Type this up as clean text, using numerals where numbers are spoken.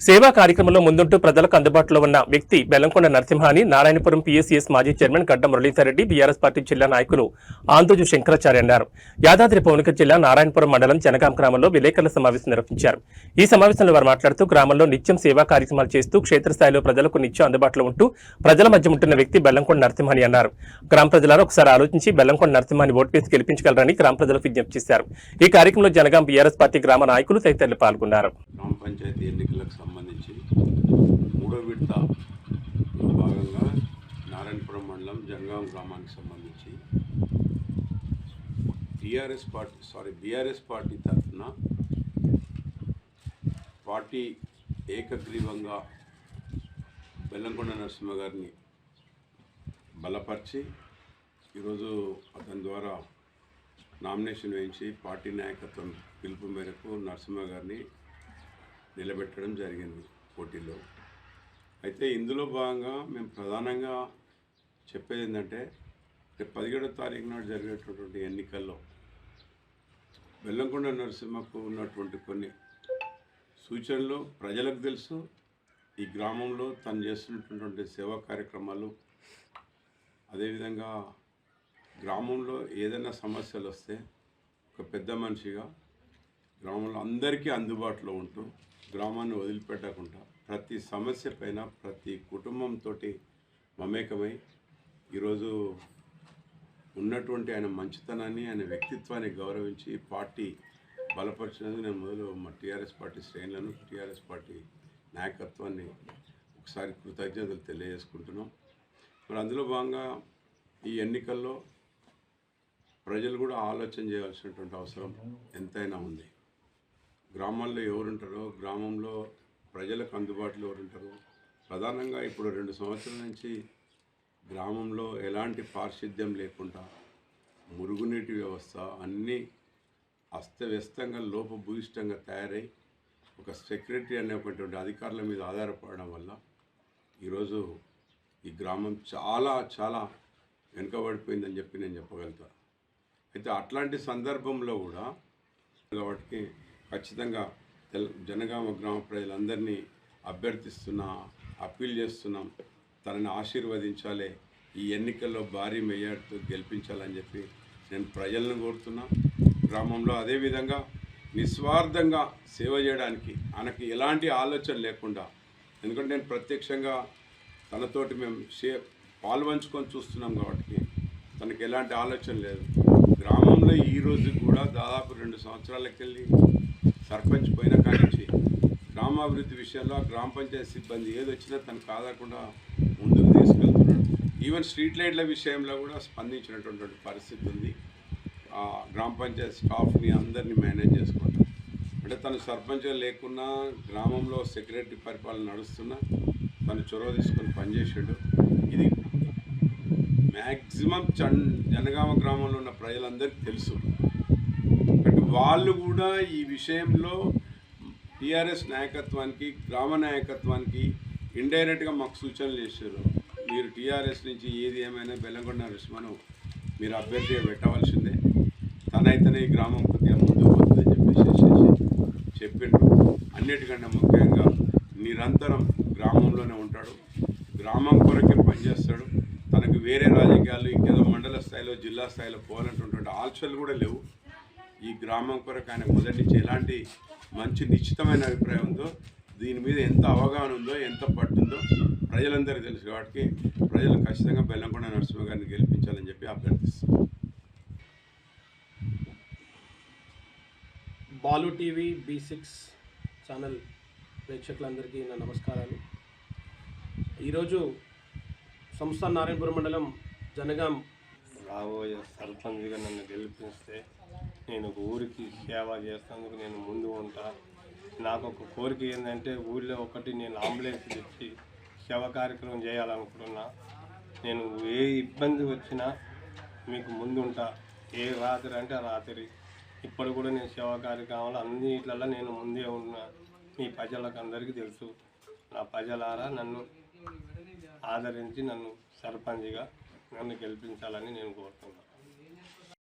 సేవా కార్యక్రమంలో ముందుంటూ ప్రజలకు అందుబాటులో ఉన్న వ్యక్తి బెల్లంకొండ నరసింహ అని నారాయణపురం పీఎస్సీఎస్ మాజీ చైర్మన్ గడ్డ మురళీధర్ రెడ్డి బీఆర్ఎస్ పార్టీ జిల్లా నాయకులు ఆందోజు శంకరాచార్య అన్నారు. యాదాద్రి భువనగిరి జిల్లా నారాయణపురం మండలం జనగాం గ్రామంలో విలేకరుల సమావేశం నిర్వహించారు. ఈ సమావేశంలో వారు మాట్లాడుతూ గ్రామంలో నిత్యం సేవా కార్యక్రమాలు చేస్తూ క్షేత్రస్థాయిలో ప్రజలకు నిత్యం అందుబాటులో ఉంటూ ప్రజల మధ్య ఉంటున్న వ్యక్తి బెల్లంకొండ నరసింహ అని అన్నారు. గ్రామ ప్రజలను ఒకసారి ఆలోచించి బెల్లంకొండ నరసింహాన్ని ఓటు వేసి గెలిపించగలరని గ్రామ ప్రజలకు విజ్ఞప్తి చేశారు. ఈ కార్యక్రమంలో జనగాం బీఆర్ఎస్ పార్టీ గ్రామ నాయకులు తదితరులు పాల్గొన్నారు. గ్రామ పంచాయతీ ఎన్నికలకు సంబంధించి మూడో విడతలో భాగంగా నారాయణపురం మండలం జనగాం గ్రామానికి సంబంధించి బీఆర్ఎస్ పార్టీ తరఫున పార్టీ ఏకగ్రీవంగా బెల్లంకొండ నరసింహ గారిని బలపరిచి ఈరోజు అతని ద్వారా నామినేషన్ వేయించి పార్టీ నాయకత్వం పిలుపు మేరకు నరసింహ గారిని నిలబెట్టడం జరిగింది పోటీలో. అయితే ఇందులో భాగంగా మేము ప్రధానంగా చెప్పేది ఏంటంటే రేపు 17వ తారీఖు నాడు జరిగేటటువంటి ఎన్నికల్లో బెల్లంకొండ నరసింహకు ఉన్నటువంటి కొన్ని సూచనలు ప్రజలకు తెలుసు. ఈ గ్రామంలో తను చేస్తున్నటువంటి సేవా కార్యక్రమాలు, అదేవిధంగా గ్రామంలో ఏదైనా సమస్యలు వస్తే ఒక పెద్ద మనిషిగా గ్రామంలో అందరికీ అందుబాటులో ఉంటూ గ్రామాన్ని వదిలిపెట్టకుండా ప్రతి సమస్య పైన ప్రతి కుటుంబంతో మమేకమై ఈరోజు ఉన్నటువంటి ఆయన మంచితనాన్ని, ఆయన వ్యక్తిత్వాన్ని గౌరవించి పార్టీ బలపరిచినందుకు నేను మొదలు మా టీఆర్ఎస్ పార్టీ శ్రేణులను, టీఆర్ఎస్ పార్టీ నాయకత్వాన్ని ఒకసారి కృతజ్ఞతలు తెలియజేసుకుంటున్నాం. మరి అందులో భాగంగా ఈ ఎన్నికల్లో ప్రజలు కూడా ఆలోచన చేయాల్సినటువంటి అవసరం ఎంతైనా ఉంది. గ్రామాల్లో ఎవరుంటారో, గ్రామంలో ప్రజలకు అందుబాటులో ఎవరుంటారో, ప్రధానంగా ఇప్పుడు 2 సంవత్సరాల నుంచి గ్రామంలో ఎలాంటి పారిశుద్ధ్యం లేకుండా మురుగునీటి వ్యవస్థ అన్నీ అస్తవ్యస్తంగా లోపభూయిష్టంగా తయారై ఒక సెక్రటరీ అనేటువంటి అధికారుల మీద ఆధారపడడం వల్ల ఈరోజు ఈ గ్రామం చాలా చాలా వెనుకబడిపోయిందని చెప్పి నేను చెప్పగలుగుతాను. అయితే అట్లాంటి సందర్భంలో కూడా వాటికి ఖచ్చితంగా జనగామ గ్రామ ప్రజలందరినీ అప్పీల్ చేస్తున్నాం, తనని ఆశీర్వదించాలి, ఈ ఎన్నికల్లో భారీ మెజార్టీతో గెలిపించాలని చెప్పి నేను ప్రజలను కోరుతున్నా. గ్రామంలో అదేవిధంగా నిస్వార్థంగా సేవ చేయడానికి ఆయనకి ఎలాంటి ఆలోచన లేకుండా, ఎందుకంటే నేను ప్రత్యక్షంగా తనతోటి మేము పాల్పంచుకొని చూస్తున్నాం కాబట్టి తనకి ఎలాంటి ఆలోచన లేదు. గ్రామంలో ఈరోజు కూడా దాదాపు 2 సంవత్సరాలకి వెళ్ళి సర్పంచ్ పోయిన కానించి గ్రామాభివృద్ధి విషయంలో గ్రామ పంచాయతీ సిబ్బంది ఏదొచ్చినా తను కాదకుండా ముందుకు తీసుకెళ్తున్నాడు. ఈవెన్ స్ట్రీట్ లైట్ల విషయంలో కూడా స్పందించినటువంటి పరిస్థితి ఉంది. గ్రామ పంచాయతీ స్టాఫ్ని అందరినీ మేనేజ్ చేసుకుంటారు. అంటే తను సర్పంచ్గా లేకున్నా గ్రామంలో సెక్రటరీ పరిపాలన నడుస్తున్నా తను చొరవ తీసుకొని పనిచేసాడు. ఇది మ్యాక్సిమం జనగామ గ్రామంలో ఉన్న ప్రజలందరికీ తెలుసు. అంటే వాళ్ళు కూడా ఈ విషయంలో టీఆర్ఎస్ నాయకత్వానికి, గ్రామ నాయకత్వానికి ఇండైరెక్ట్గా మాకు సూచనలు చేశారు. మీరు టీఆర్ఎస్ నుంచి ఏది ఏమైనా బెల్లంకొండ నరసింహను మీరు అభ్యర్థిగా పెట్టవలసిందే, తనైతేనే ఈ గ్రామం కొద్దిగా ముందుకు పోతుందని చెప్పేసి చెప్పిండ్రు. అన్నిటికంటే ముఖ్యంగా నిరంతరం గ్రామంలోనే ఉంటాడు, గ్రామం కొరకే పనిచేస్తాడు. తనకు వేరే రాజకీయాలు ఇంకేదో మండల స్థాయిలో, జిల్లా స్థాయిలో పోవాలన్నటువంటి ఆలోచనలు కూడా లేవు. ఈ గ్రామం కొరకు ఆయన మొదటి నుంచి ఎలాంటి మంచి నిశ్చితమైన అభిప్రాయం ఉందో, దీని మీద ఎంత అవగాహన ఉందో, ఎంత పట్టుందో ప్రజలందరికీ తెలుసు. కాబట్టి ప్రజలు ఖచ్చితంగా బెల్లంకొండ నరసింహ గారిని గెలిపించాలని చెప్పి అభ్యర్థిస్తున్నారు. బాలు టీవీ B6 ఛానల్ ప్రేక్షకులందరికీ నా నమస్కారాలు. ఈరోజు సంస్థ నారాయణపురం మండలం జనగాం రాబోయే సర్పంచ్గా నన్ను గెలిపిస్తే నేను ఊరికి సేవ చేసేందుకు నేను ముందు ఉంటా. నాకు ఒక కోరిక ఏంటంటే ఊళ్ళో నేను అంబులెన్స్ తెచ్చి సేవ కార్యక్రమం చేయాలనుకుంటున్నా. నేను ఏ ఇబ్బంది వచ్చినా మీకు ముందుంటా. ఏ రాత్రి అంటే ఆ రాత్రి. ఇప్పుడు కూడా నేను సేవా కార్యక్రమాలు అన్నిట్లలో నేను ముందే ఉన్నా. మీ ప్రజలకు అందరికీ తెలుసు. నా ప్రజలారా నన్ను ఆదరించి నన్ను సర్పంచ్గా నన్ను గెలిపించాలని నేను కోరుతున్నాను.